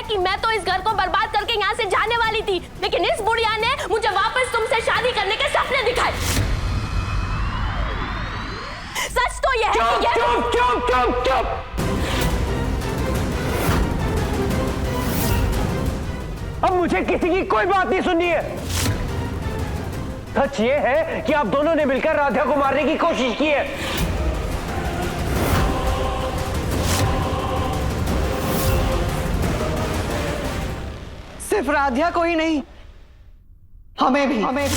कि मैं तो इस घर को बर्बाद करके यहाँ से जाने वाली थी, लेकिन इस बुढ़िया ने मुझे वापस तुमसे शादी करने के सपने दिखाए। सच तो यह है कि चुप। अब मुझे किसी की कोई बात नहीं सुननी है। सच ये है कि आप दोनों ने मिलकर राधा को मारने की कोशिश की है। सिर्फ राधा को ही नहीं, हमें भी। हमें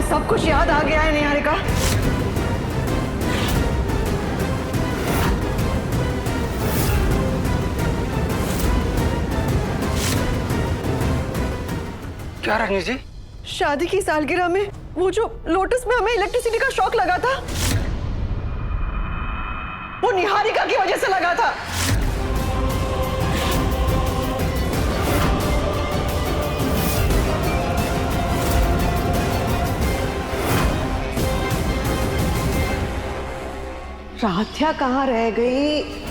सब कुछ याद आ गया है निहारिका। क्या रखनी जी? शादी की सालगिरह में वो जो लोटस में हमें इलेक्ट्रिसिटी का शॉक लगा था, वो निहारिका की वजह से लगा था। राध्या कहाँ रह गई?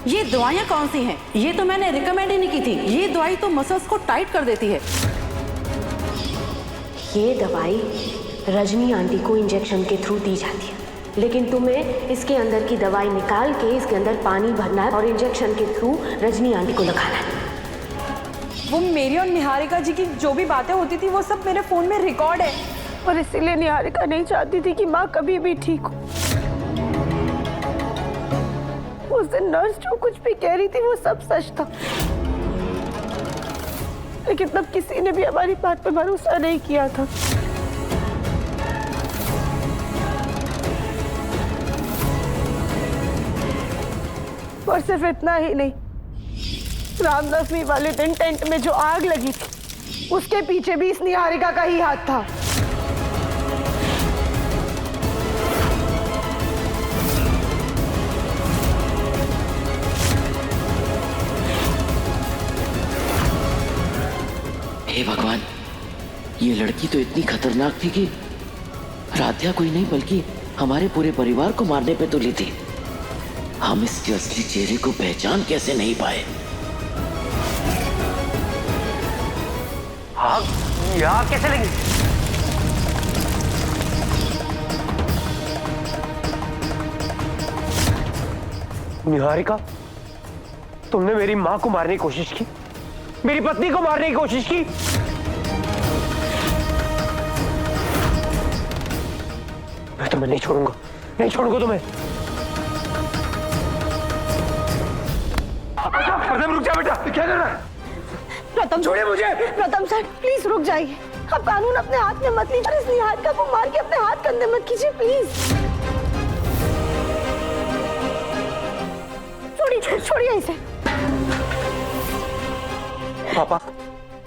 ये दवाइयाँ कौन सी हैं? ये तो मैंने रिकमेंड ही नहीं की थी। ये दवाई तो मसल्स को टाइट कर देती है। ये दवाई रजनी आंटी को इंजेक्शन के थ्रू दी जाती है, लेकिन तुम्हें इसके अंदर की दवाई निकाल के इसके अंदर पानी भरना है और इंजेक्शन के थ्रू रजनी आंटी को लगाना है। वो मेरी और निहारिका जी की जो भी बातें होती थी वो सब मेरे फोन में रिकॉर्ड है, और इसीलिए निहारिका नहीं चाहती थी कि माँ कभी भी ठीक हो। उस दिन नर्स जो कुछ भी कह रही थी वो सब सच था, लेकिन तब किसी ने भी हमारी बात पे भरोसा नहीं किया था। और सिर्फ इतना ही नहीं, रामनवमी वाले दिन टेंट में जो आग लगी थी उसके पीछे भी इस निहारिका का ही हाथ था। हे भगवान, ये लड़की तो इतनी खतरनाक थी कि राध्या कोई नहीं बल्कि हमारे पूरे परिवार को मारने पे तुली थी। हम इसके असली चेहरे को पहचान कैसे नहीं पाए? हाँ, यहाँ कैसे लगी? निहारिका, तुमने मेरी माँ को मारने की कोशिश की, मेरी पत्नी को मारने की कोशिश की। मैं तुम्हें नहीं छोड़ूंगा, नहीं छोड़ूंगा तुम्हें। प्रथम रुक जा बेटा, क्या कर रहा है? प्रथम, छोड़िए मुझे। प्रथम सर प्लीज रुक जाइए। आप कानून अपने हाथ में मत लीजिए। इस निहारिका को मार के अपने हाथ कंधे मत कीजिए प्लीज। छोड़िए इसे। पापा,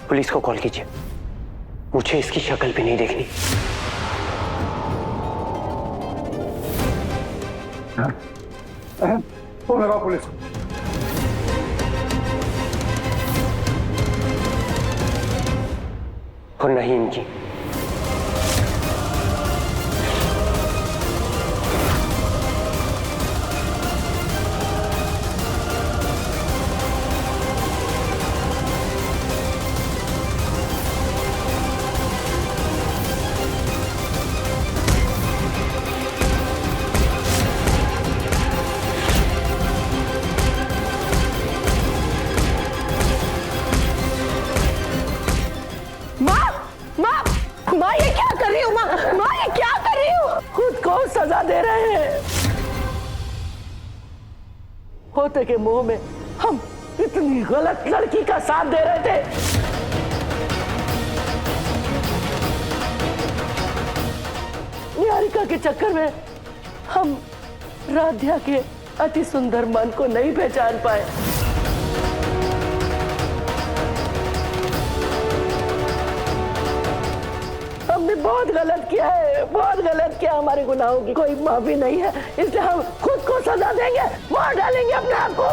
पुलिस को कॉल कीजिए, मुझे इसकी शक्ल भी नहीं देखनी। फोन लगाओ पुलिस को। और नहीं इनकी। माँ ये क्या कर रही हो? माँ ये क्या कर रही हो? खुद को सजा दे रहे हैं। होते के मुंह में हम इतनी गलत लड़की का साथ दे रहे थे। निहारिका के चक्कर में हम राध्या के अति सुंदर मन को नहीं पहचान पाए। हमने बहुत गलत किया है, बहुत गलत किया। हमारे गुनाहों की कोई माफी नहीं है, इसलिए हम खुद को सजा देंगे, मार डालेंगे अपने आप को।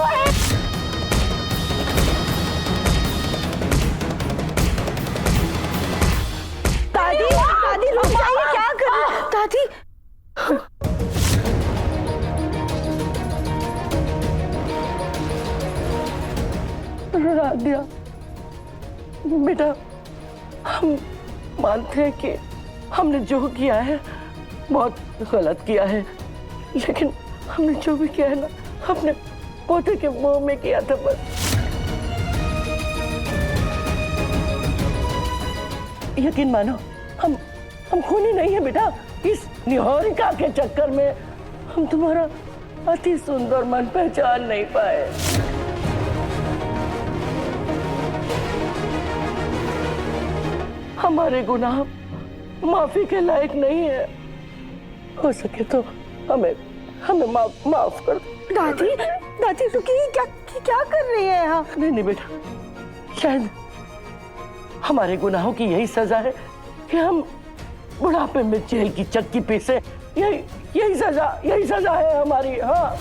दादी दादी रुक जाइए, क्या कर रही हैं? दादी राध्या बेटा, हम मानते हैं कि हमने जो किया है बहुत गलत किया है, लेकिन हमने जो भी किया है ना अपने पोते के मुंह में किया था बस। यकीन मानो हम खूनी नहीं है बेटा। इस निहारिका के चक्कर में हम तुम्हारा अति सुंदर मन पहचान नहीं पाए। हमारे गुनाह माफी के लायक नहीं है। हो सके तो हमें माफ कर दो। दादी दादी रुकिए, क्या कर रही है यहाँ? नहीं बेटा, शायद हमारे गुनाहों की यही सजा है कि हम बुढ़ापे में जेल की चक्की पीसे। यही सजा है हमारी। हाँ,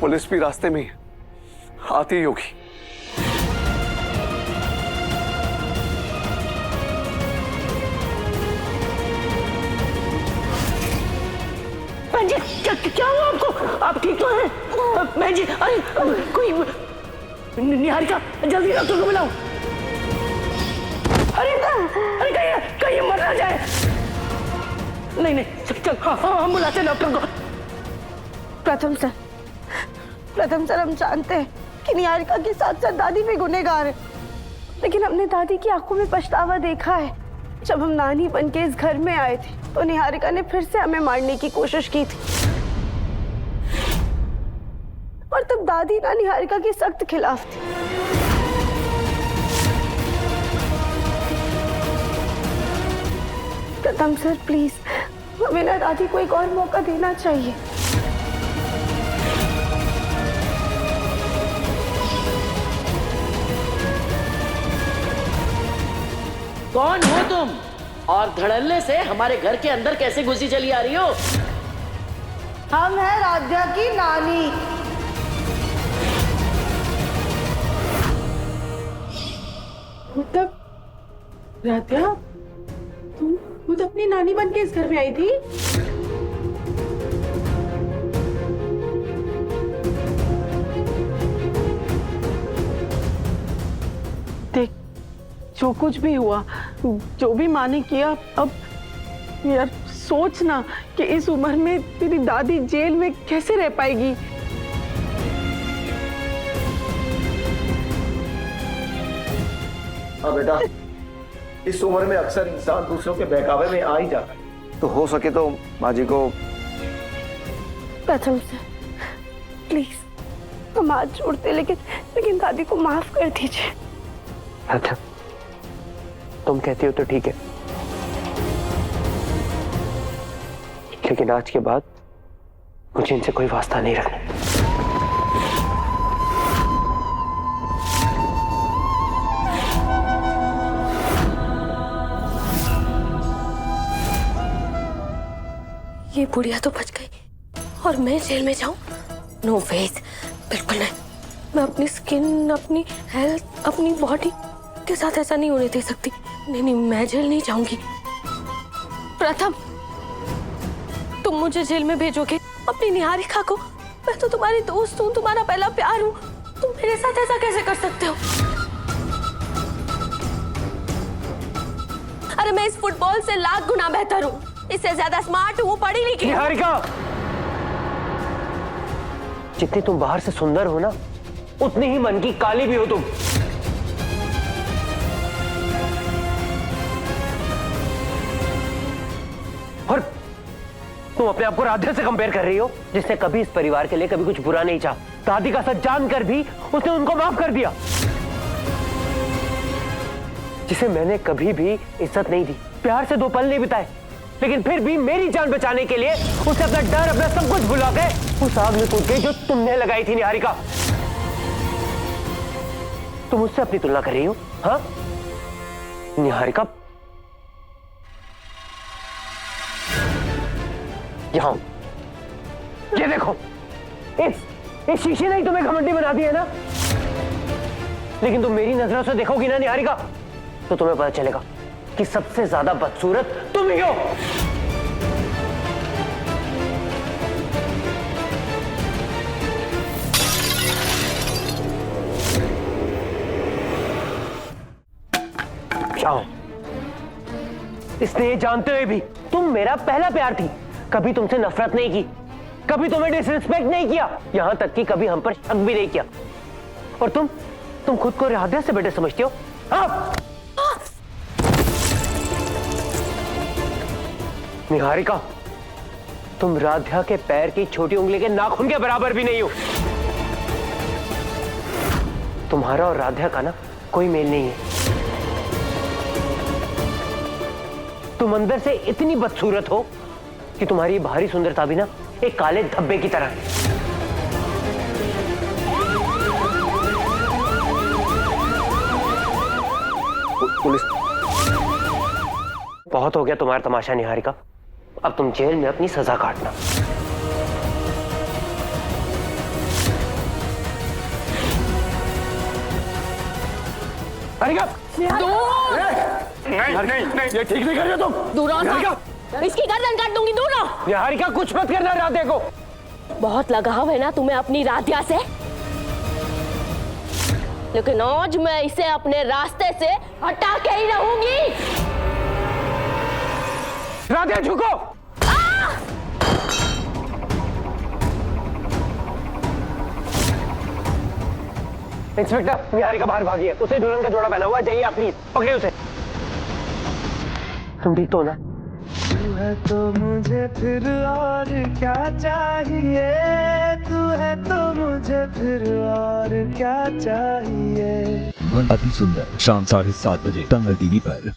पुलिस भी रास्ते में आती ही होगी। क्या हुआ आपको? आप ठीक तो हैं? मैं जी, अरे कोई निहारिका, जल्दी डॉक्टर को बुलाओ। अरे कहीं मर ना जाए। नहीं चल, हाँ हम बुलाते हैं डॉक्टर को। प्रथम सर हम जानते हैं कि निहारिका के साथ साथ दादी भी गुनहगार है, लेकिन हमने दादी की आंखों में पछतावा देखा है। जब हम नानी बन के इस घर में आए थे तो निहारिका ने फिर से हमें मारने की कोशिश की थी, और तब दादी ना निहारिका के सख्त खिलाफ थी। प्रथम सर प्लीज, हमें ना दादी को एक और मौका देना चाहिए। कौन हो तुम और धड़ल्ले से हमारे घर के अंदर कैसे घुसी चली आ रही हो? हम हैं राध्या की नानी। मतलब राध्या, तुम खुद अपनी नानी बन के इस घर में आई थी? देख, जो कुछ भी हुआ, जो भी माँ ने किया, अब यार सोच ना कि इस उम्र में तेरी दादी जेल में कैसे रह पाएगी। हाँ बेटा, इस उम्र में अक्सर इंसान दूसरों के बहकावे में आ ही जाता है, तो हो सके तो माँ जी को। प्रथम सर प्लीज, हम हाथ जोड़ते, लेकिन दादी को माफ कर दीजिए। अच्छा, तुम कहती हो तो ठीक है, लेकिन आज के बाद मुझे इनसे कोई वास्ता नहीं रखना। ये बुढ़िया तो बच गई और मैं जेल में जाऊं? नो वेज, बिल्कुल नहीं। मैं अपनी स्किन, अपनी हेल्थ, अपनी बॉडी के साथ ऐसा नहीं होने दे सकती। नहीं, मैं जेल नहीं जाऊंगी। प्रथम, तुम मुझे जेल में भेजोगे अपनी निहारिका को? मैं तो तुम्हारी दोस्त हूँ, तुम्हारा पहला प्यार हूँ। तुम मेरे साथ ऐसा कैसे कर सकते हो? अरे मैं इस फुटबॉल से लाख गुना बेहतर हूँ, इससे ज्यादा स्मार्ट हूँ, पढ़ी लिखी। निहारिका, जितनी तुम बाहर से सुंदर हो ना, उतनी ही मन की काली भी हो तुम। और तुम अपने आप को राधा से कंपेयर कर रही हो, जिसने कभी इस परिवार के लिए कभी कुछ बुरा नहीं चाहा। दादी का सच जानकर भी उसने उनको माफ कर दिया, जिसे मैंने कभी भी इज्जत नहीं दी, प्यार से 2 पल नहीं बिताए, लेकिन फिर भी मेरी जान बचाने के लिए उसे अपना डर, अपना सब कुछ भुला के उस आग में कूद गई जो तुमने लगाई थी। निहारिका, तुम उससे अपनी तुलना कर रही हो? हाँ निहारिका, यहां ये देखो, इस शीशे ने ही तुम्हें घमंडी बना दी है ना, लेकिन तुम मेरी नजरों से देखोगी ना निहारिका, तो तुम्हें पता चलेगा कि सबसे ज्यादा बदसूरत तुम ही हो। जाओ। इसने ये जानते हुए भी तुम मेरा पहला प्यार थी, कभी तुमसे नफरत नहीं की, कभी तुम्हें डिसरिस्पेक्ट नहीं किया, यहां तक कि कभी हम पर शक भी नहीं किया। और तुम खुद को राधा से बेटर समझती हो? हाँ? निहारिका, तुम राधा के पैर की छोटी उंगली के नाखून के बराबर भी नहीं हो। तुम्हारा और राधा का ना कोई मेल नहीं है। तुम अंदर से इतनी बदसूरत हो कि तुम्हारी बाहरी सुंदरता भी ना एक काले धब्बे की तरह है। पुलिस, बहुत हो गया तुम्हारा तमाशा निहारिका, अब तुम जेल में अपनी सजा काटना। निहारिका, नहीं, ये ठीक नहीं कर रहे हो तुम। दूर रहो निहारिका, साहब। इसकी गर्दन काट दूंगी, दूर रहो। निहारिका, कुछ मत करना राधे को। बहुत लगाव है ना तुम्हें अपनी राधिया से, लेकिन आज मैं इसे अपने रास्ते से हटा के ही रहूंगी। राधे झुको। इंस्पेक्टर, निहारिका बाहर भागी है, उसे दुल्हन का जोड़ा पहना हुआ है, जाइए आप प्लीज पकड़िए उसे। तुम ठीक तो हो ना? तू है तो मुझे फिर और क्या चाहिए, तू है तो मुझे फिर और क्या चाहिए। अति सुंदर शाम 7:30 बजे तंग टीवी पर।